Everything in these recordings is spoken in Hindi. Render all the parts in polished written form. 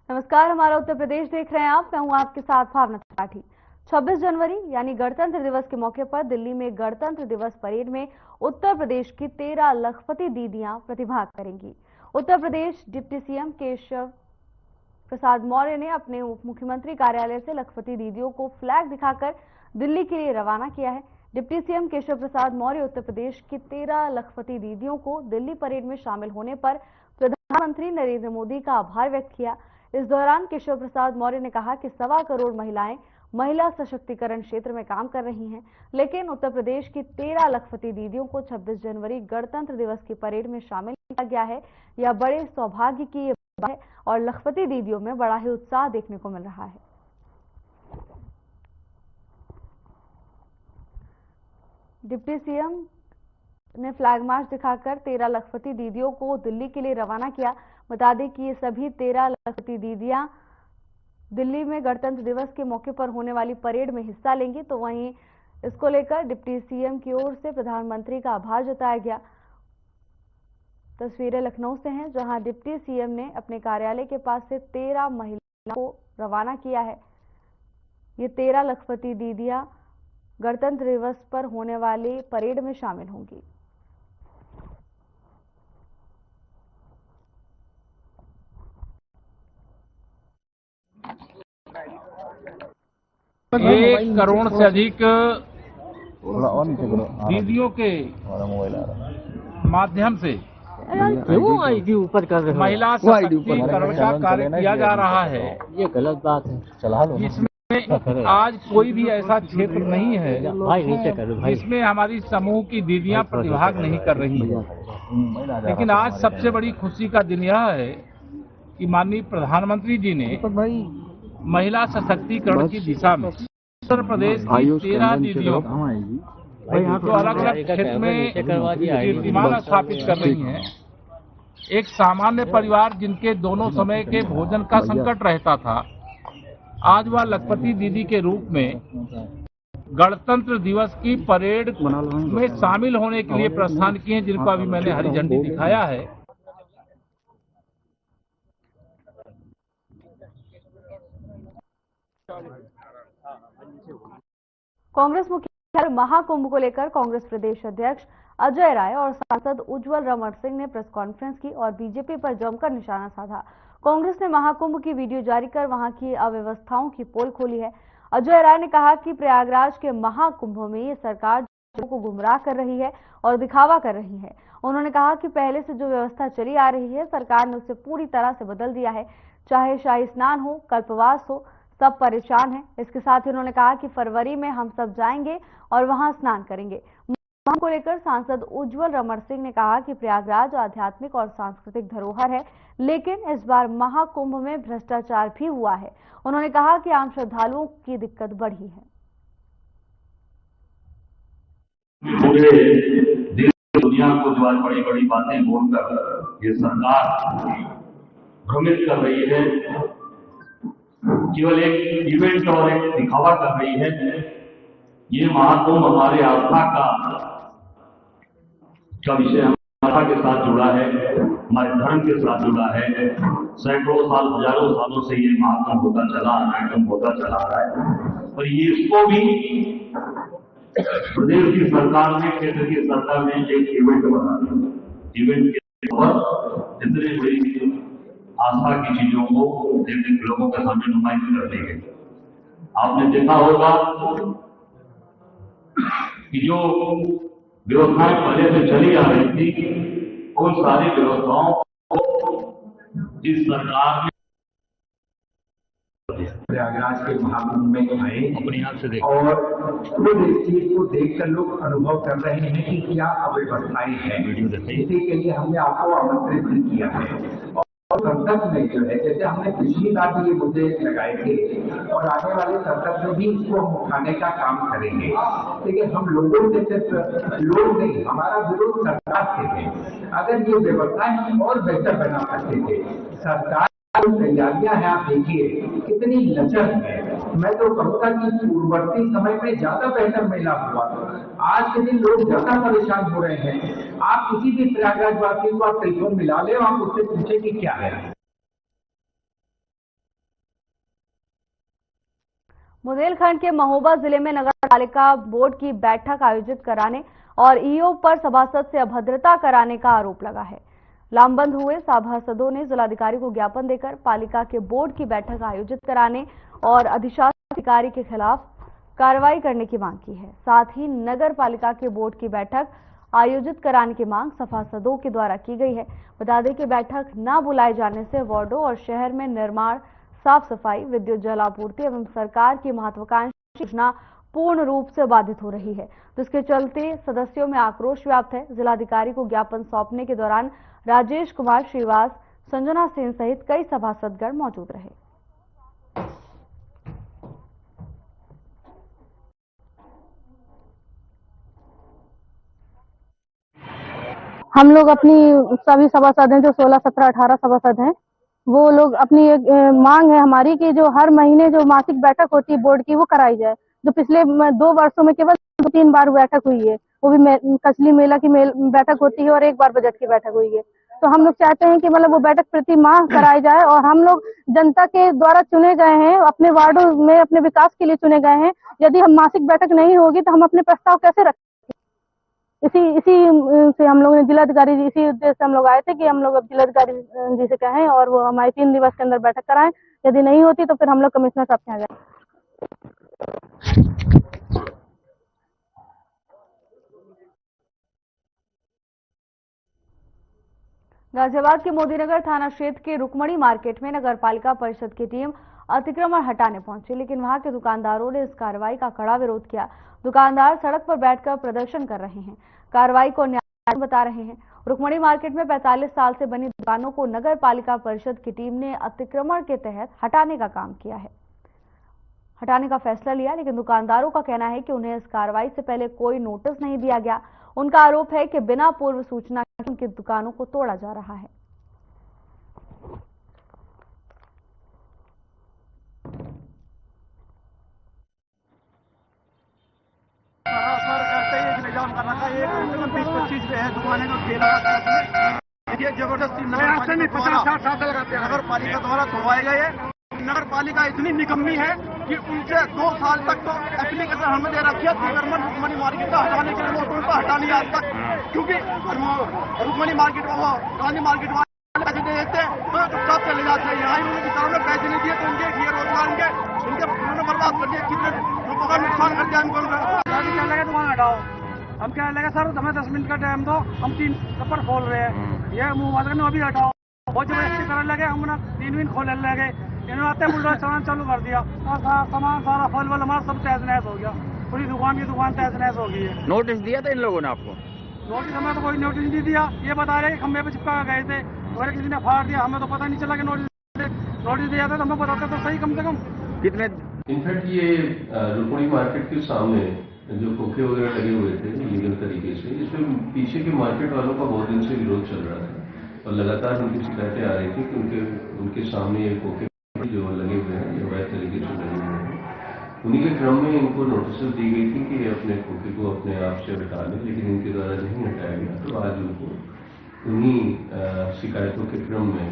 नमस्कार, हमारा उत्तर प्रदेश देख रहे हैं आप। मैं हूं आपके साथ भावना त्रिपाठी। 26 जनवरी यानी गणतंत्र दिवस के मौके पर दिल्ली में गणतंत्र दिवस परेड में उत्तर प्रदेश की 13 लखपति दीदियां प्रतिभाग करेंगी। उत्तर प्रदेश डिप्टी सीएम केशव प्रसाद मौर्य ने अपने उप मुख्यमंत्री कार्यालय से लखपति दीदियों को फ्लैग दिखाकर दिल्ली के लिए रवाना किया है। डिप्टी सीएम केशव प्रसाद मौर्य उत्तर प्रदेश की 13 लखपति दीदियों को दिल्ली परेड में शामिल होने पर प्रधानमंत्री नरेंद्र मोदी का आभार व्यक्त किया। इस दौरान केशव प्रसाद मौर्य ने कहा कि 1.25 करोड़ महिलाएं महिला सशक्तिकरण क्षेत्र में काम कर रही हैं, लेकिन उत्तर प्रदेश की 13 लखपति दीदियों को 26 जनवरी गणतंत्र दिवस की परेड में शामिल किया गया है। यह बड़े सौभाग्य की ये बात है और लखपति दीदियों में बड़ा ही उत्साह देखने को मिल रहा है। डिप्टी सीएम ने फ्लैग मार्च दिखाकर 13 लखपति दीदियों को दिल्ली के लिए रवाना किया। बता दें कि ये सभी 13 लखपति दीदियां दिल्ली में गणतंत्र दिवस के मौके पर होने वाली परेड में हिस्सा लेंगी। तो वहीं इसको लेकर डिप्टी सीएम की ओर से प्रधानमंत्री का आभार जताया गया। तस्वीरें लखनऊ से हैं, जहां डिप्टी सीएम ने अपने कार्यालय के पास से 13 महिलाओं को रवाना किया है। ये 13 लखपति दीदियां गणतंत्र दिवस पर होने वाली परेड में शामिल होंगी। एक करोड़ से अधिक दीदियों के माध्यम से महिला सशक्तिकरण का कार्य किया जा रहा है। ये गलत बात है, चला लो। जिसमें आज कोई भी ऐसा क्षेत्र नहीं है जिसमें हमारी समूह की दीदियां प्रतिभाग नहीं कर रही हैं। लेकिन आज सबसे बड़ी खुशी का दिन यह है कि माननीय प्रधानमंत्री जी ने महिला सशक्तिकरण की दिशा में उत्तर प्रदेश की 13 दीदियों जो अलग अलग क्षेत्र में कीर्तिमान स्थापित कर रही हैं। एक सामान्य परिवार जिनके दोनों समय के भोजन का संकट रहता था, आज वह लखपति दीदी के रूप में गणतंत्र दिवस की परेड में शामिल होने के लिए प्रस्थान किए, जिनको अभी मैंने हरी झंडी दिखाया है। कांग्रेस मुख्यालय महाकुंभ को लेकर कांग्रेस प्रदेश अध्यक्ष अजय राय और सांसद उज्जवल रमण सिंह ने प्रेस कॉन्फ्रेंस की और बीजेपी पर जमकर निशाना साधा। कांग्रेस ने महाकुंभ की वीडियो जारी कर वहां की अव्यवस्थाओं की पोल खोली है। अजय राय ने कहा कि प्रयागराज के महाकुंभ में ये सरकार लोगों को गुमराह कर रही है और दिखावा कर रही है। उन्होंने कहा कि पहले से जो व्यवस्था चली आ रही है, सरकार ने उसे पूरी तरह से बदल दिया है। चाहे शाही स्नान हो, कल्पवास हो, सब परेशान हैं। इसके साथ ही उन्होंने कहा कि फरवरी में हम सब जाएंगे और वहां स्नान करेंगे। महाकुंभ को लेकर सांसद उज्जवल रमण सिंह ने कहा कि प्रयागराज आध्यात्मिक और सांस्कृतिक धरोहर है, लेकिन इस बार महाकुंभ में भ्रष्टाचार भी हुआ है। उन्होंने कहा कि आम श्रद्धालुओं की दिक्कत बढ़ी है। पूरे देश दुनिया को जो आज बड़ी बड़ी बातें बोलकर ये सरकार भ्रमित कर रही है, केवल एक इवेंट और एक दिखावा कर रही है। ये महाकुंभ हमारे आस्था का विषय आस्था के साथ जुड़ा है, हमारे धर्म के साथ जुड़ा है। सैकड़ों साल, हजारों सालों से ये महाकुंभ होता चला आ रहा है, कुंभ होता चला आ रहा है। और ये इसको भी प्रदेश की सरकार ने, केंद्र की सरकार ने एक इवेंट बना दिया। इवेंट के ऊपर इतनी बड़ी आस्था की चीजों को लोगों के सामने नुमाइश कर दी गई। आपने देखा होगा कि जो व्यवस्थाएं पहले से चली आ रही थी, उन सारी व्यवस्थाओं को इस सरकार ने प्रयागराज के महाकुंभ में आए और खुद इस चीज को देखकर लोग अनुभव कर रहे हैं कि क्या अव्यवस्थाएं हैं। इसी के लिए हमने आपको आमंत्रित भी किया है। और संसद में जो है, जैसे हमने पिछली बार भी ये मुद्दे लगाए थे और आने वाले संसद में भी इसको हम उठाने का काम करेंगे। लेकिन हम लोगों से सिर्फ लोग नहीं, हमारा विरोध सरकार से है। अगर ये व्यवस्थाएं हम और बेहतर बना सकते थे, सरकार तैयारियां हैं, आप देखिए कितनी लचर है। मैं तो कहूँगा कि पूर्ववर्ती समय में ज्यादा बेहतर मेला हुआ। आज के दिन लोग ज्यादा परेशान हो रहे हैं। आप किसी भी प्रयागराज वासी को आप टेलीफोन मिला ले, आप उससे पूछे कि क्या है। बुंदेलखंड के महोबा जिले में नगर पालिका बोर्ड की बैठक आयोजित कराने और ईओ पर सभासद से अभद्रता कराने का आरोप लगा है। लामबंद हुए सभासदों ने जिलाधिकारी को ज्ञापन देकर पालिका के बोर्ड की बैठक आयोजित कराने और अधिशासी अधिकारी के खिलाफ कार्रवाई करने की मांग की है। साथ ही नगर पालिका के बोर्ड की बैठक आयोजित कराने की मांग सभासदों के द्वारा की गई है। बता दें कि बैठक न बुलाए जाने से वार्डों और शहर में निर्माण, साफ सफाई, विद्युत, जल आपूर्ति एवं सरकार की महत्वाकांक्षी योजना पूर्ण रूप से बाधित हो रही है, जिसके चलते सदस्यों में आक्रोश व्याप्त है। जिलाधिकारी को ज्ञापन सौंपने के दौरान राजेश कुमार श्रीवास, संजना सेन सहित कई सभासदगण मौजूद रहे। हम लोग अपनी सभी सभासद हैं, जो 16, 17, 18 सभासद हैं, वो लोग अपनी एक मांग है हमारी कि जो हर महीने जो मासिक बैठक होती है बोर्ड की वो कराई जाए। जो पिछले 2 वर्षों में केवल 2-3 बार बैठक हुई है, वो भी कचली मेला की बैठक होती है और एक बार बजट की बैठक हुई है। तो हम लोग चाहते हैं कि मतलब वो बैठक प्रति माह कराई जाए और हम लोग जनता के द्वारा चुने गए हैं, अपने वार्डों में अपने विकास के लिए चुने गए हैं। यदि हम मासिक बैठक नहीं होगी तो हम अपने प्रस्ताव कैसे रखें? इसी से हम लोग ने जिलाधिकारी जी, इसी उद्देश्य से हम लोग आए थे कि हम लोग अब जिलाधिकारी जी से कहें और वो हमारे 3 दिवस के अंदर बैठक कराएं। यदि नहीं होती तो फिर हम लोग कमिश्नर साहब के यहाँ जाएं। गाजियाबाद के मोदीनगर थाना क्षेत्र के रुकमणी मार्केट में नगर पालिका परिषद की टीम अतिक्रमण हटाने पहुंची, लेकिन वहां के दुकानदारों ने इस कार्रवाई का कड़ा विरोध किया। दुकानदार सड़क पर बैठकर प्रदर्शन कर रहे हैं, कार्रवाई को न्याय बता रहे हैं। रुकमणी मार्केट में 45 साल से बनी दुकानों को नगर पालिका परिषद की टीम ने अतिक्रमण के तहत हटाने का काम किया है, हटाने का फैसला लिया, लेकिन दुकानदारों का कहना है कि उन्हें इस कार्रवाई से पहले कोई नोटिस नहीं दिया गया। उनका आरोप है कि बिना पूर्व सूचना के उनकी दुकानों को तोड़ा जा रहा है। ये जबरदस्ती नगर पालिका द्वारा तोड़वाए गए। नगर पालिका इतनी निकम्मी है कि उनसे 2 साल तक तो एप्लीकेशन हमें दे रखी है रुकमणी मार्केट का हटाने के लिए, वो उनको हटा नहीं आज तक, क्योंकि रुकमणी मार्केट में वो गांधी मार्केट वाले पैसे दे देते हैं तो चुपचाप चले जाते हैं। यहाँ उन्होंने किसानों ने पैसे नहीं दिए तो उनके ये रोजगार उनके उन्होंने बर्बाद कर दिया, कितने लोगों का नुकसान कर दिया। क्या लगे दुकान हटाओ, हम क्या लगे सर हमें 10 मिनट का टाइम दो, हम 3 कपड़ खोल रहे हैं, ये मुँह वाले अभी हटाओ, बहुत जबरदस्ती करने लगे, हम 3 दिन खोलने लगे। इन्होंने आते बुलडोजर चलाना चालू कर दिया और सामान सारा फल वल हमारा सब तहस नहस हो गया, पूरी दुकान की दुकान तहस नहस हो गई है। नोटिस दिया था इन लोगों ने आपको? नोटिस हमें तो कोई नोटिस नहीं दिया, ये बता रहे खंबे पे चिपका गए थे और किसी ने फाड़ दिया, हमें तो पता नहीं चला कि नोटिस दिया था, तो हमें बताते तो सही कम से कम। कितने इनफैक्ट ये रुकमणी मार्केट के सामने जो खोखे वगैरह लगे हुए थे लीगल तरीके से, इसमें पीछे के मार्केट वालों का बहुत दिन से विरोध चल रहा था और लगातार उनकी शिकायतें आ रही थी कि उनके सामने ये खोखे जो लगे हुए हैं, ये अवैध तरीके से लगे हुए हैं। उन्हीं के क्रम में इनको नोटिस दी गई थी कि अपने खोखे को अपने आप से हटा लें, लेकिन इनके द्वारा नहीं हटाया गया। तो आज उनको उन्हीं शिकायतों के क्रम में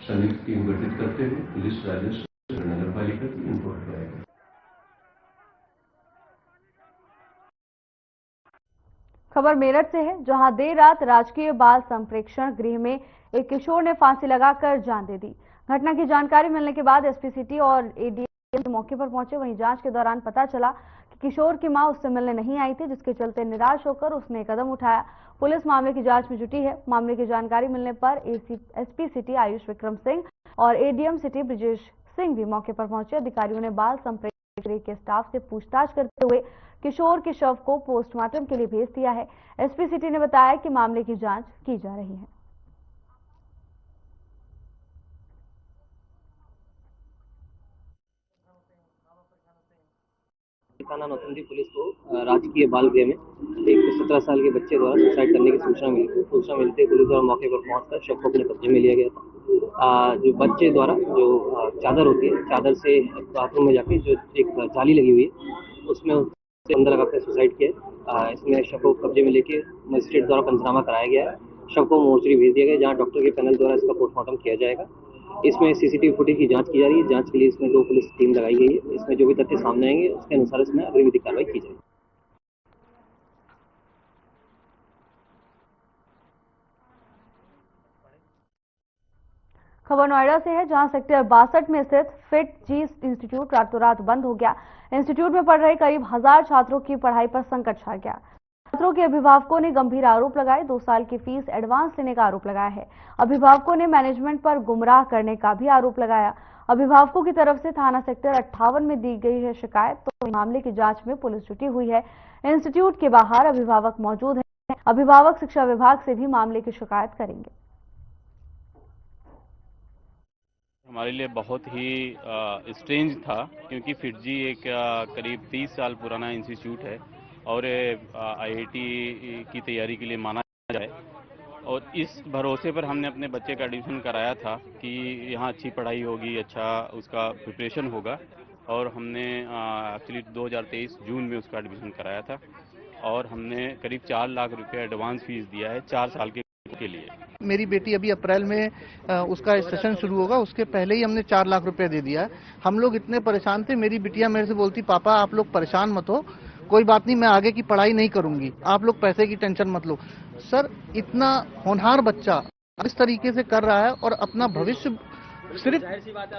संयुक्त टीम गठित करते हुए पुलिस, राजस्व, नगर पालिका की इनको हटाया गया। खबर मेरठ से है, जहां देर रात राजकीय बाल संप्रेक्षण गृह में एक किशोर ने फांसी लगाकर जान दे दी। घटना की जानकारी मिलने के बाद एसपी सिटी और एडीएम मौके पर पहुंचे। वहीं जांच के दौरान पता चला कि किशोर की मां उससे मिलने नहीं आई थी, जिसके चलते निराश होकर उसने कदम उठाया। पुलिस मामले की जांच में जुटी है। मामले की जानकारी मिलने पर एसपी सिटी आयुष विक्रम सिंह और एडीएम सिटी ब्रिजेश सिंह भी मौके पर पहुंचे। अधिकारियों ने बाल संप्रेक्षण गृह के स्टाफ से पूछताछ करते हुए किशोर के शव को पोस्टमार्टम के लिए भेज दिया है। एसपी सिटी ने बताया कि मामले की जांच की जा रही है। थाना नौतंदी पुलिस को राजकीय बाल गृह में एक 17 साल के बच्चे द्वारा सुसाइड करने की सूचना मिली थी। सूचना मिलते पुलिस द्वारा मौके पर पहुंचकर शव को अपने कब्जे में लिया गया था। जो बच्चे द्वारा जो चादर होती है, चादर से बाथरूम में जाके जो एक जाली लगी हुई है उसमें अंदर लगाकर सुसाइड किया। इसमें शव को कब्जे में लेके मजिस्ट्रेट द्वारा पंचनामा कराया गया है। शव को मोर्चरी भेज दिया गया, जहाँ डॉक्टर के पैनल द्वारा इसका पोस्टमार्टम किया जाएगा इसमें सीसीटीवी फुटेज की जांच की जा रही है। जांच के लिए इसमें 2 पुलिस टीम लगाई गई है। इसमें जो भी तथ्य सामने आएंगे उसके अनुसार इसमें अगली विधिक कार्रवाई की जाएगी। खबर नोएडा से है, जहां सेक्टर 62 में स्थित फिट जी इंस्टीट्यूट रातों रात बंद हो गया। इंस्टीट्यूट में पढ़ रहे करीब 1000 छात्रों की पढ़ाई पर संकट छा गया। छात्रों के अभिभावकों ने गंभीर आरोप लगाए। 2 साल की फीस एडवांस लेने का आरोप लगाया है। अभिभावकों ने मैनेजमेंट पर गुमराह करने का भी आरोप लगाया। अभिभावकों की तरफ से थाना सेक्टर 58 में दी गई है शिकायत, तो मामले की जांच में पुलिस जुटी हुई है। इंस्टीट्यूट के बाहर अभिभावक मौजूद हैं। अभिभावक शिक्षा विभाग से भी मामले की शिकायत करेंगे। हमारे लिए बहुत ही स्ट्रेंज था, क्योंकि फिटजी एक करीब 30 साल पुराना इंस्टीट्यूट है और आईआईटी की तैयारी के लिए माना जाए, और इस भरोसे पर हमने अपने बच्चे का एडमिशन कराया था कि यहाँ अच्छी पढ़ाई होगी, अच्छा उसका प्रिपरेशन होगा, और हमने एक्चुअली 2023 जून में उसका एडमिशन कराया था और हमने करीब 4 लाख रुपए एडवांस फीस दिया है 4 साल के लिए। मेरी बेटी अभी अप्रैल में उसका सेशन शुरू होगा, उसके पहले ही हमने 4 लाख रुपए दे दिया है। हम लोग इतने परेशान थे, मेरी बिटिया मेरे से बोलती, पापा आप लोग परेशान मत हो, कोई बात नहीं, मैं आगे की पढ़ाई नहीं करूंगी, आप लोग पैसे की टेंशन मत लो। सर, इतना होनहार बच्चा इस तरीके से कर रहा है और अपना भविष्य सिर्फ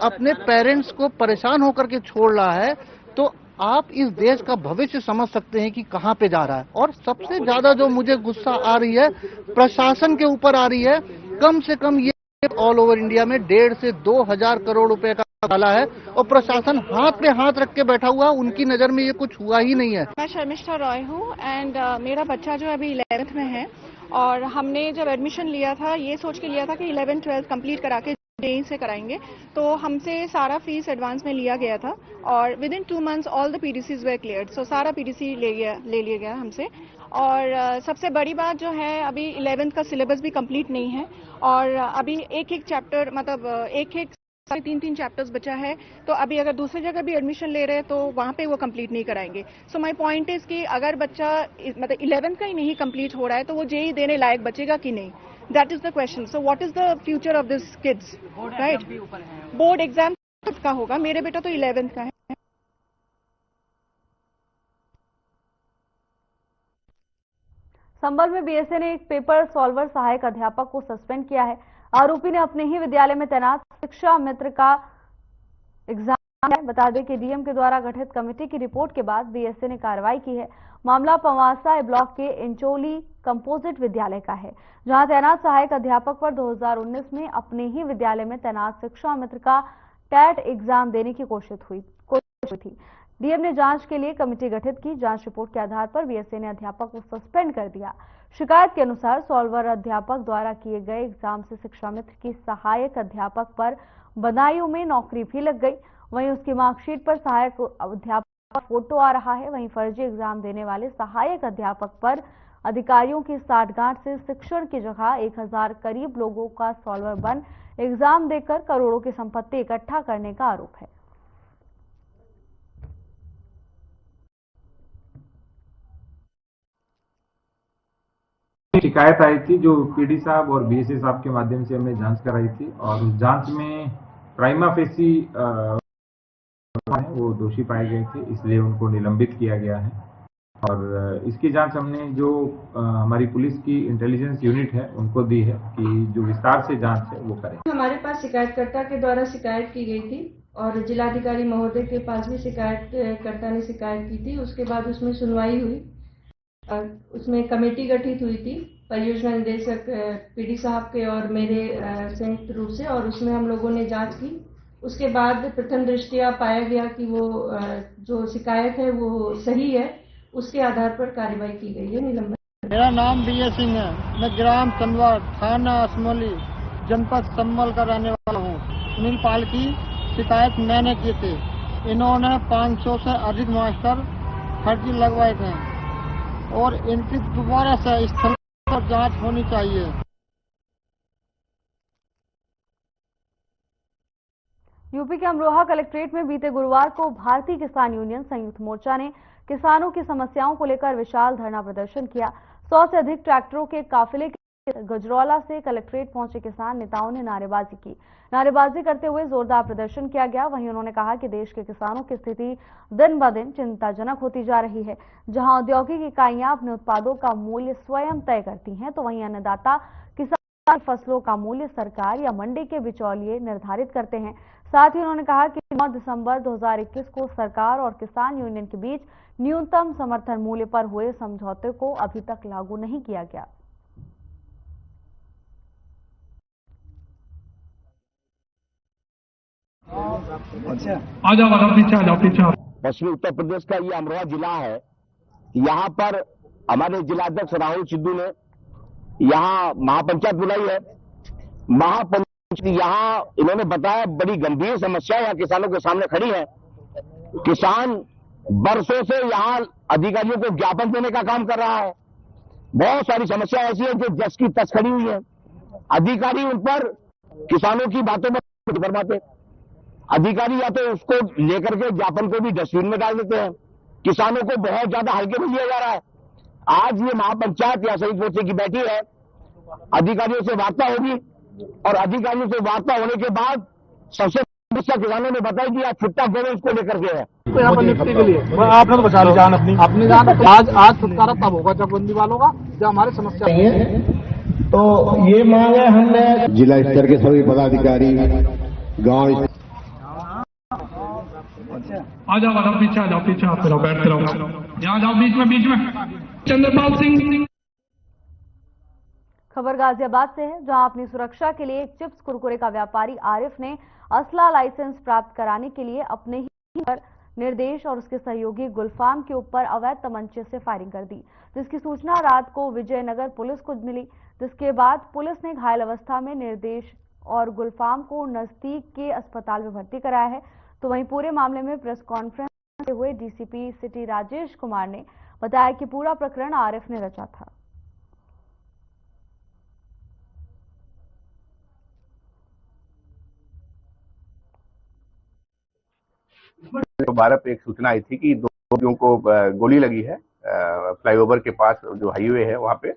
अपने पेरेंट्स को परेशान होकर के छोड़ रहा है, तो आप इस देश का भविष्य समझ सकते हैं कि कहां पे जा रहा है। और सबसे ज्यादा जो मुझे गुस्सा आ रही है प्रशासन के ऊपर आ रही है। कम से कम ये ऑल ओवर इंडिया में 1.5 से 2,000 करोड़ रुपए का घोटाला है और प्रशासन हाथ पे हाथ रख के बैठा हुआ, उनकी नजर में ये कुछ हुआ ही नहीं है। मैं शर्मिष्ठा रॉय हूँ एंड मेरा बच्चा जो अभी 11th में है, और हमने जब एडमिशन लिया था ये सोच के लिया था कि 11-12 कंप्लीट करा के जेईई से कराएंगे, तो हमसे सारा फीस एडवांस में लिया गया था और within 2 months all the PDCs were cleared. So सारा पीडीसी ले लिया गया हमसे। और सबसे बड़ी बात जो है, अभी 11th का सिलेबस भी कंप्लीट नहीं है और अभी एक चैप्टर, मतलब एक 3 चैप्टर्स बचा है, तो अभी अगर दूसरी जगह भी एडमिशन ले रहे हैं तो वहाँ पे वो कंप्लीट नहीं कराएंगे। सो माय पॉइंट इज कि अगर बच्चा मतलब 11th का ही नहीं कंप्लीट हो रहा है तो वो जेईई देने लायक बचेगा कि नहीं, that is the question. So what is the future of this kids, right? Board exam का होगा, मेरे बेटा तो 11th का है। संभल में बीएसए ने एक पेपर सॉल्वर सहायक अध्यापक को सस्पेंड किया है। आरोपी ने अपने ही विद्यालय में तैनात शिक्षा मित्र का एग्जाम दिया। बता दें कि डीएम के द्वारा गठित कमेटी की रिपोर्ट के बाद बीएसए ने कार्रवाई की है। मामला पवासा ब्लॉक के इंचोली कंपोजिट विद्यालय का है, जहां तैनात सहायक अध्यापक पर 2019 में अपने ही विद्यालय में तैनात शिक्षा मित्र का टेट एग्जाम देने की कोशिश हुई थी। डीएम ने जांच के लिए कमेटी गठित की। जांच रिपोर्ट के आधार पर बीएसए ने अध्यापक को सस्पेंड कर दिया। शिकायत के अनुसार सॉल्वर अध्यापक द्वारा किए गए एग्जाम से शिक्षा मित्र की सहायक अध्यापक पर बदायूं में नौकरी भी लग गई। वहीं उसकी मार्कशीट पर सहायक अध्यापक का फोटो आ रहा है। वहीं फर्जी एग्जाम देने वाले सहायक अध्यापक पर अधिकारियों की साठगांठ से शिक्षण की जगह 1000 करीब लोगों का सॉल्वर बन एग्जाम देकर करोड़ों की संपत्ति इकट्ठा करने का आरोप है। शिकायत आई थी जो पीडी साहब और बीएसए साहब के माध्यम से हमने जांच कराई थी, और उस जांच में प्राइमा फेसी वो दोषी पाए गए थे, इसलिए उनको निलंबित किया गया है। और इसकी जांच हमने जो हमारी पुलिस की इंटेलिजेंस यूनिट है उनको दी है कि जो विस्तार से जांच है वो करें। हमारे पास शिकायतकर्ता के द्वारा शिकायत की गई थी और जिलाधिकारी महोदय के पास भी शिकायतकर्ता ने शिकायत की थी। उसके बाद उसमें सुनवाई हुई और उसमें कमेटी गठित हुई थी परियोजना निदेशक पीडी साहब के और मेरे संयुक्त रूप से, और उसमें हम लोगों ने जांच की। उसके बाद प्रथम दृष्टया पाया गया कि वो जो शिकायत है वो सही है, उसके आधार पर कार्रवाई की गई है, निलंबन। मेरा नाम बीए सिंह है, मैं ग्राम चंदवा, थाना असमोली, जनपद संभल का रहने वाला हूँ। सुनील पाल की शिकायत मैंने की थी। इन्होंने 500 से अधिक मास्टर फर्जी लगवाए थे और इनकी दोबारा से स्थल पर जांच होनी चाहिए। यूपी के अमरोहा कलेक्ट्रेट में बीते गुरुवार को भारतीय किसान यूनियन संयुक्त मोर्चा ने किसानों की समस्याओं को लेकर विशाल धरना प्रदर्शन किया। 100 से अधिक ट्रैक्टरों के काफिले गजरौला से कलेक्ट्रेट पहुंचे किसान नेताओं ने नारेबाजी की। नारेबाजी करते हुए जोरदार प्रदर्शन किया गया। वहीं उन्होंने कहा कि देश के किसानों की स्थिति दिन ब दिन चिंताजनक होती जा रही है। जहां औद्योगिक इकाइयां अपने उत्पादों का मूल्य स्वयं तय करती हैं, तो वहीं अन्नदाता किसान फसलों का मूल्य सरकार या मंडी के बिचौलिए निर्धारित करते हैं। साथ ही उन्होंने कहा कि 9 दिसंबर 2021 को सरकार और किसान यूनियन के बीच न्यूनतम समर्थन मूल्य पर हुए समझौते को अभी तक लागू नहीं किया गया। पश्चिमी उत्तर प्रदेश का ये अमरोहा जिला है। यहाँ पर हमारे जिलाध्यक्ष राहुल सिद्धू ने यहाँ महापंचायत बुलाई है। महापंचायत यहाँ इन्होंने बताया बड़ी गंभीर समस्या यहाँ किसानों के सामने खड़ी है। किसान बरसों से यहाँ अधिकारियों को ज्ञापन देने का काम कर रहा है। बहुत सारी समस्या ऐसी है जो जस की तस खड़ी हुई है। अधिकारी उन पर किसानों की बातों में फरमाते, अधिकारी या तो उसको लेकर के ज्ञापन को भी डस्टबिन में डाल देते हैं। किसानों को बहुत ज्यादा हल्के में लिया जा रहा है। आज ये महापंचायत या संयुक्त मोर्चे की बैठी है, अधिकारियों से वार्ता होगी और अधिकारियों से वार्ता होने के बाद सबसे समस्या किसानों ने बताई कि आज छुट्टा गवर्नेंस को लेकर के है। तो यहाँ पर नियुक्ति के लिए आपने तो बचा ली जान अपनी जान। आज छुटकारा तब होगा जब बंदी वालों का जब हमारी समस्या है। तो ये मांग है हमने जिला स्तर के सभी पदाधिकारी गाँव आ जाओ पीछे आ जाओ आप बैठते रहो यहाँ जाओ बीच में चंद्रपाल सिंह। खबर गाजियाबाद से है, जहां अपनी सुरक्षा के लिए एक चिप्स कुरकुरे का व्यापारी आरिफ ने असला लाइसेंस प्राप्त कराने के लिए अपने ही पर निर्देश और उसके सहयोगी गुलफाम के ऊपर अवैध तमंचे से फायरिंग कर दी, जिसकी सूचना रात को विजयनगर पुलिस को मिली। जिसके बाद पुलिस ने घायल अवस्था में निर्देश और गुलफाम को नजदीक के अस्पताल में भर्ती कराया है। तो वहीं पूरे मामले में प्रेस कॉन्फ्रेंस करते हुए डीसीपी सिटी राजेश कुमार ने बताया कि पूरा प्रकरण आरिफ ने रचा था। दोबारा पे एक सूचना आई थी कि 2 लोगों को गोली लगी है फ्लाईओवर के पास जो हाईवे है वहां पे।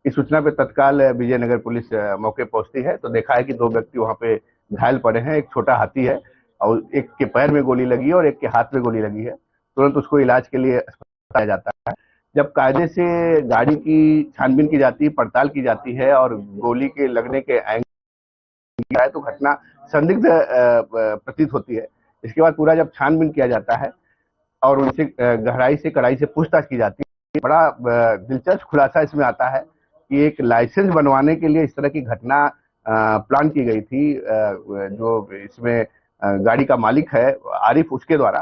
इस सूचना पे तत्काल विजयनगर पुलिस मौके पहुंचती है तो देखा है कि 2 व्यक्ति वहां पे घायल पड़े हैं। एक छोटा हाथी है और एक के पैर में गोली लगी है और एक के हाथ में गोली लगी है। तुरंत उसको इलाज के लिए अस्पताल जाता है। जब कायदे से गाड़ी की छानबीन की जाती है, पड़ताल की जाती है और गोली के लगने के एंगल है तो घटना संदिग्ध प्रतीत होती है। इसके बाद पूरा जब छानबीन किया जाता है और उनसे गहराई से कड़ाई से पूछताछ की जाती है, बड़ा दिलचस्प खुलासा इसमें आता है कि एक लाइसेंस बनवाने के लिए इस तरह की घटना प्लान की गई थी। जो इसमें गाड़ी का मालिक है आरिफ, उसके द्वारा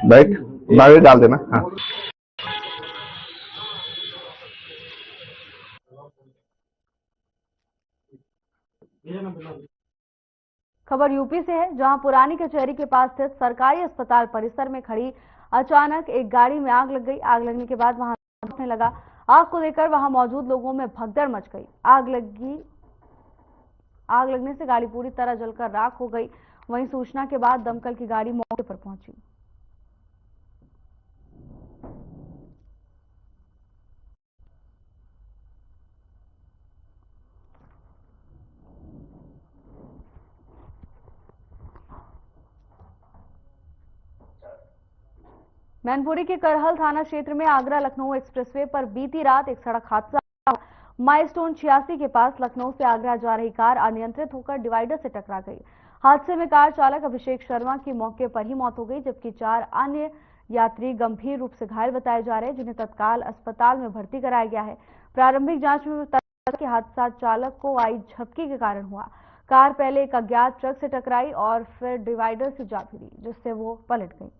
बैठ नारे डाल देना। हाँ। खबर यूपी से है, जहां पुरानी कचहरी के पास स्थित सरकारी अस्पताल परिसर में खड़ी अचानक एक गाड़ी में आग लग गई। आग लगने के बाद वहां उठने लगा। आग को लेकर वहां मौजूद लोगों में भगदड़ मच गई। आग लगने से गाड़ी पूरी तरह जलकर राख हो गई। वहीं सूचना के बाद दमकल की गाड़ी मौके पर पहुंची। मैनपुरी के करहल थाना क्षेत्र में आगरा लखनऊ एक्सप्रेसवे पर बीती रात एक सड़क हादसा माइलस्टोन 86 के पास लखनऊ से आगरा जा रही कार अनियंत्रित होकर डिवाइडर से टकरा गई। हादसे में कार चालक अभिषेक शर्मा की मौके पर ही मौत हो गई, जबकि 4 अन्य यात्री गंभीर रूप से घायल बताए जा रहे हैं, जिन्हें तत्काल अस्पताल में भर्ती कराया गया है। प्रारंभिक जांच में बताया कि हादसा चालक को आई झपकी के कारण हुआ। कार पहले एक अज्ञात ट्रक से टकराई और फिर डिवाइडर से जा भिड़ी, जिससे वो पलट गई।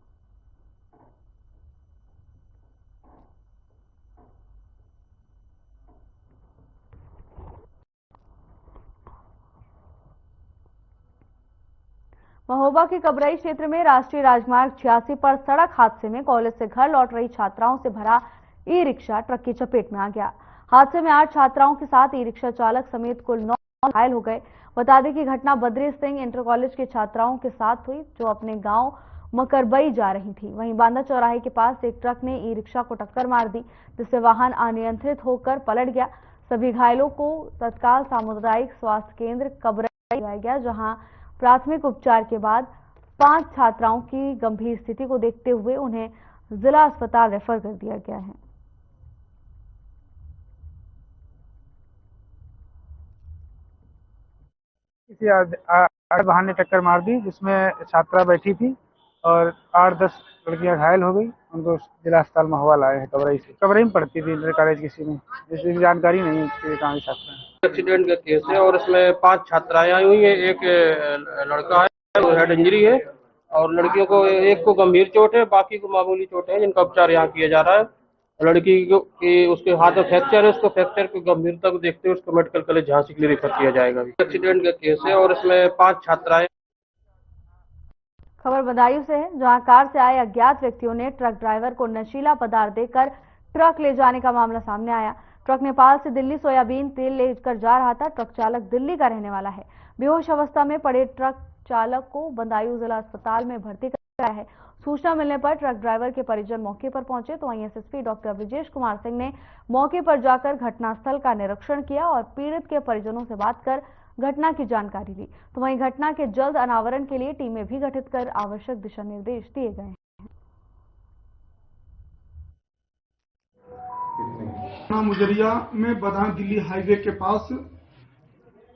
महोबा के कबरई क्षेत्र में राष्ट्रीय राजमार्ग 86 पर सड़क हादसे में कॉलेज से घर लौट रही छात्राओं से भरा ई रिक्शा ट्रक की चपेट में आ गया। हादसे में 8 छात्राओं के साथ ई रिक्शा चालक समेत कुल 9 घायल हो गए। बता दें कि घटना बद्री सिंह इंटर कॉलेज के छात्राओं के साथ हुई, जो अपने गांव मकरबई जा रही थी। वहीं बांदा चौराहे के पास एक ट्रक ने ई रिक्शा को टक्कर मार दी, जिससे वाहन अनियंत्रित होकर पलट गया। सभी घायलों को तत्काल सामुदायिक स्वास्थ्य केंद्र कबरई लाया गया, जहां प्राथमिक उपचार के बाद 5 छात्राओं की गंभीर स्थिति को देखते हुए उन्हें जिला अस्पताल रेफर कर दिया गया है। किसी वाहन ने टक्कर मार दी, जिसमें छात्रा बैठी थी और 8-10 लड़कियां घायल हो गई। उनको जिला अस्पताल में हवा लाए हैं कबरई से। कबरई में पढ़ती थी इंटर कॉलेज किसी में, जिसकी जानकारी नहीं है कि कहाँ की छात्रा है। एक्सीडेंट का केस है और इसमें 5 छात्राएं आई हुई है। एक लड़का है, वो हेड इंजरी है, और लड़कियों को एक को गंभीर चोट है, बाकी को मामूली चोट है, जिनका उपचार यहाँ किया जा रहा है। लड़की की उसके हाथ में फ्रैक्चर है, उसको फ्रैक्चर की गंभीरता को देखते हुए उसको मेडिकल कॉलेज झांसी के लिए रेफर किया जाएगा। एक्सीडेंट का केस है और इसमें 5 छात्राएं। खबर बदायूं से है, जहां कार से आए अज्ञात व्यक्तियों ने ट्रक ड्राइवर को नशीला पदार्थ देकर ट्रक ले जाने का मामला सामने आया। ट्रक नेपाल से दिल्ली सोयाबीन तेल लेकर जा रहा था। ट्रक चालक दिल्ली का रहने वाला है। बेहोश अवस्था में पड़े ट्रक चालक को बदायूं जिला अस्पताल में भर्ती कराया है। सूचना मिलने पर ट्रक ड्राइवर के परिजन मौके पर पहुंचे तो वहीं एसएसपी डॉक्टर ब्रिजेश कुमार सिंह ने मौके पर जाकर घटनास्थल का निरीक्षण किया और पीड़ित के परिजनों से बात कर घटना की जानकारी ली। तो वहीं घटना के जल्द अनावरण के लिए टीमें भी गठित कर आवश्यक दिशा निर्देश दिए गए हैं। मुजरिया में बदायूं दिल्ली हाईवे के पास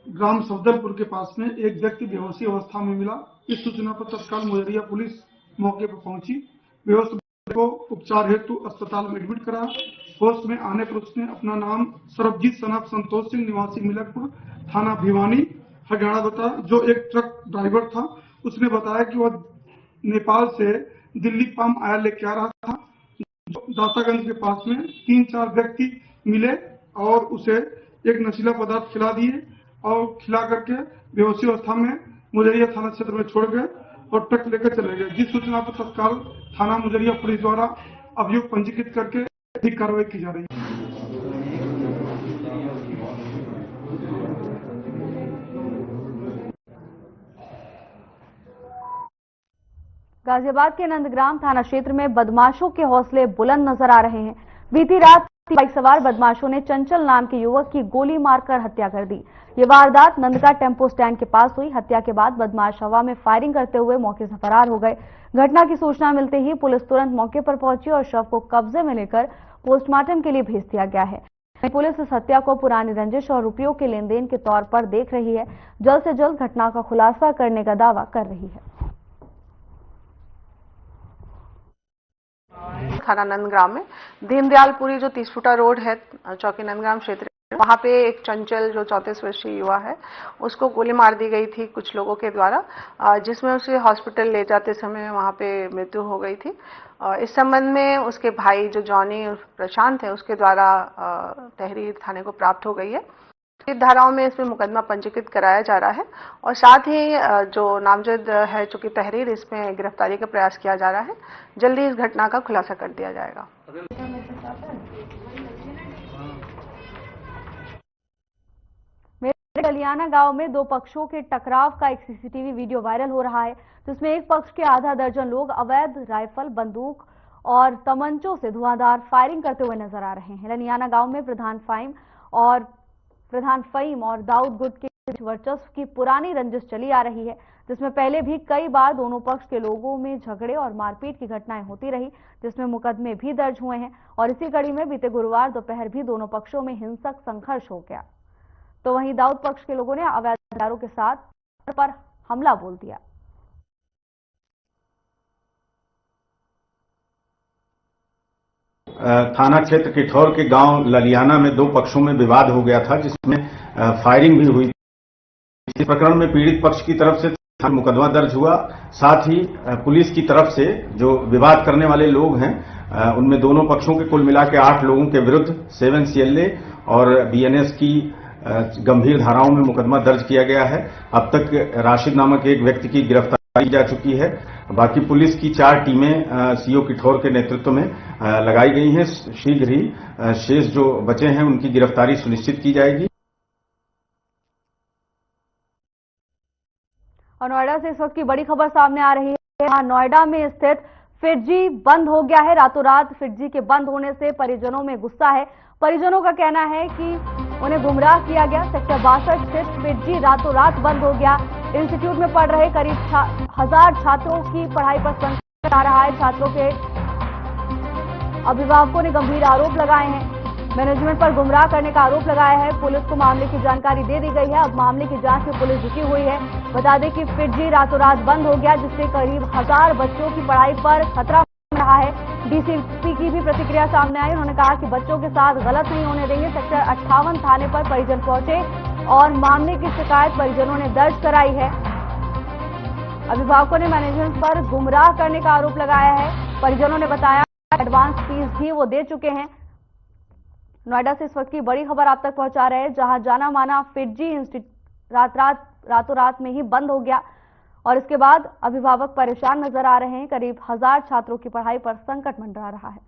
ग्राम सफदरपुर के पास में एक व्यक्ति बेहोशी अवस्था में मिला। इस सूचना पर तत्काल मुजरिया पुलिस मौके पर पहुंची। बेहोश को उपचार हेतु अस्पताल में एडमिट करा। होश में आने पर उसने अपना नाम सरबजीत सनाफ संतोष सिंह निवासी मिलकपुर थाना भिवानी हरियाणा बताया। जो एक ट्रक ड्राइवर था, उसने बताया कि वह नेपाल से दिल्ली पाम आयल लेके आ रहा था। दातागंज के पास में 3-4 व्यक्ति मिले और उसे एक नशीला पदार्थ खिला दिए और खिला करके बेहोशी अवस्था में मुजरिया थाना क्षेत्र में छोड़ गए और ट्रक लेकर चले गए। जिस सूचना पर तत्काल थाना मुजरिया पुलिस द्वारा अभियोग पंजीकृत करके अधिक कार्रवाई की जा रही है। गाजियाबाद के नंदग्राम थाना क्षेत्र में बदमाशों के हौसले बुलंद नजर आ रहे हैं। बीती रात बाइक सवार बदमाशों ने चंचल नाम के युवक की गोली मारकर हत्या कर दी। ये वारदात नंदका टेम्पो स्टैंड के पास हुई। हत्या के बाद बदमाश हवा में फायरिंग करते हुए मौके से फरार हो गए। घटना की सूचना मिलते ही पुलिस तुरंत मौके पर पहुंची और शव को कब्जे में लेकर पोस्टमार्टम के लिए भेज दिया गया है। पुलिस इस हत्या को पुरानी रंजिश और रुपयों के लेन देन के तौर पर देख रही है। जल्द से जल्द घटना का खुलासा करने का दावा कर रही है। थाना नंदग्राम में दीनदयालपुरी जो 30 फुटा रोड है चौकी नंदग्राम क्षेत्र, वहां पे एक चंचल जो 34 वर्षीय युवा है, उसको गोली मार दी गई थी कुछ लोगों के द्वारा, जिसमें उसे हॉस्पिटल ले जाते समय वहां पे मृत्यु हो गई थी। इस संबंध में उसके भाई जो जॉनी प्रशांत है, उसके द्वारा तहरीर थाने को प्राप्त हो गई है। धाराओं में इसमें मुकदमा पंजीकृत कराया जा रहा है और साथ ही जो नामजद है चूंकि तहरीर, इसमें गिरफ्तारी का प्रयास किया जा रहा है। जल्दी इस घटना का खुलासा कर दिया जाएगा। गलियाना गांव में 2 पक्षों के टकराव का एक सीसीटीवी वीडियो वायरल हो रहा है, जिसमें एक पक्ष के आधा दर्जन लोग अवैध राइफल, बंदूक और तमंचों से धुआंधार फायरिंग करते हुए नजर आ रहे हैं। रनियाना गांव में प्रधान फहीम और दाऊद गुट के वर्चस्व की पुरानी रंजिश चली आ रही है, जिसमें पहले भी कई बार दोनों पक्ष के लोगों में झगड़े और मारपीट की घटनाएं होती रही, जिसमें मुकदमे भी दर्ज हुए हैं। और इसी कड़ी में बीते गुरुवार दोपहर भी दोनों पक्षों में हिंसक संघर्ष हो गया। तो वहीं दाऊद पक्ष के लोगों ने अवैध हथियारों के साथ पर हमला बोल दिया। थाना क्षेत्र किठौर के गांव ललियाना में 2 पक्षों में विवाद हो गया था, जिसमें फायरिंग भी हुई। इस प्रकरण में पीड़ित पक्ष की तरफ से मुकदमा दर्ज हुआ। साथ ही पुलिस की तरफ से जो विवाद करने वाले लोग हैं, उनमें दोनों पक्षों के कुल मिला के 8 लोगों के विरुद्ध 7 CLA और BNS की गंभीर धाराओं में मुकदमा दर्ज किया गया है। अब तक राशिद नामक एक व्यक्ति की गिरफ्तारी की जा चुकी है। बाकी पुलिस की 4 टीमें CO किठौर के नेतृत्व में लगाई गई हैं। शीघ्र ही शेष जो बचे हैं उनकी गिरफ्तारी सुनिश्चित की जाएगी। और नोएडा से इस वक्त की बड़ी खबर सामने आ रही है। यहाँ नोएडा में स्थित फिटजी बंद हो गया है। रातों रात फिटजी के बंद होने से परिजनों में गुस्सा है। परिजनों का कहना है कि उन्हें गुमराह किया गया। सेक्टर 62 स्थित फिटजी रातों रात बंद हो गया। इंस्टीट्यूट में पढ़ रहे करीब 1000 छात्रों की पढ़ाई पर संकट आ रहा है। छात्रों के अभिभावकों ने गंभीर आरोप लगाए हैं। मैनेजमेंट पर गुमराह करने का आरोप लगाया है। पुलिस को मामले की जानकारी दे दी गई है। अब मामले की जांच में पुलिस जुटी हुई है। बता दें कि फिटजी रातों रात बंद हो गया, जिससे करीब 1000 बच्चों की पढ़ाई पर खतरा बन रहा है। डीसीपी की भी प्रतिक्रिया सामने आई। उन्होंने कहा कि बच्चों के साथ गलत नहीं होने देंगे। सेक्टर 58 थाने पर परिजन पहुंचे और मामले की शिकायत परिजनों ने दर्ज कराई है। अभिभावकों ने मैनेजमेंट पर गुमराह करने का आरोप लगाया है। परिजनों ने बताया एडवांस फीस भी वो दे चुके हैं। नोएडा से इस वक्त की बड़ी खबर आप तक पहुंचा रहे हैं, जहां जाना माना फिटजी रातों रात में ही बंद हो गया और इसके बाद अभिभावक परेशान नजर आ रहे हैं। करीब 1000 छात्रों की पढ़ाई पर संकट मंडरा रहा है।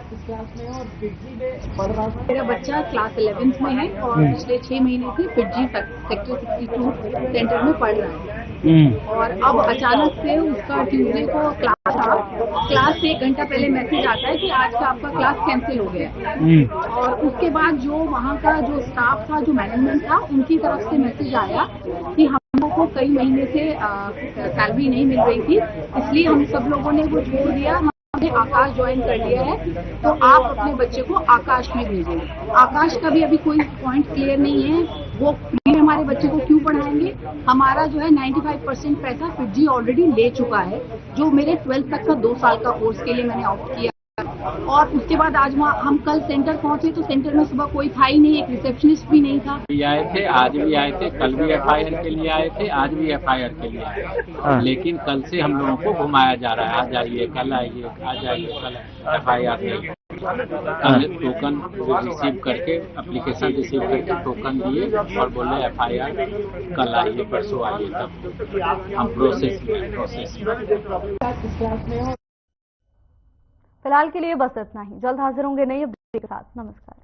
किस क्लास में है और फिटजी में पढ़ रहा था? मेरा बच्चा क्लास 11th में है और पिछले 6 महीने से फिटजी सेक्टर 62 सेंटर में पढ़ रहा है। और अब अचानक से उसका ट्यूसडे को क्लास था। क्लास से 1 घंटा पहले मैसेज आता है कि आज का आपका क्लास कैंसिल हो गया। और उसके बाद जो वहाँ का जो स्टाफ था, जो मैनेजमेंट था, उनकी तरफ से मैसेज आया कि हम लोगों को कई महीने से सैलरी नहीं मिल रही थी, इसलिए हम सब लोगों ने वो छोड़ दिया। हमने आकाश ज्वाइन कर लिया है, तो आप अपने बच्चे को आकाश में भेजें। आकाश का भी अभी कोई पॉइंट क्लियर नहीं है, वो फ्री में हमारे बच्चे को क्यों पढ़ाएंगे। हमारा जो है 95% पैसा फिटजी ऑलरेडी ले चुका है, जो मेरे 12th तक का 2 साल का कोर्स के लिए मैंने ऑप्ट किया। और उसके बाद आज हम कल सेंटर पहुंचे तो सेंटर में सुबह कोई था ही नहीं, एक रिसेप्शनिस्ट भी नहीं था। भी आए थे, आज भी आए थे, कल भी एफआईआर के लिए आए थे, आज भी एफआईआर के लिए आए। लेकिन कल से हम लोगों को घुमाया जा रहा है, आज आइए, कल आइए, आज आइए, कल एफआईआर नहीं। कल टोकन रिसीव करके, एप्लीकेशन रिसीव करके टोकन दिए और बोले एफआईआर कल आइए, परसों आइए, तब हम प्रोसेस में। फिलहाल के लिए बस इतना ही। जल्द हाजिर होंगे नई अपडेट के साथ। नमस्कार।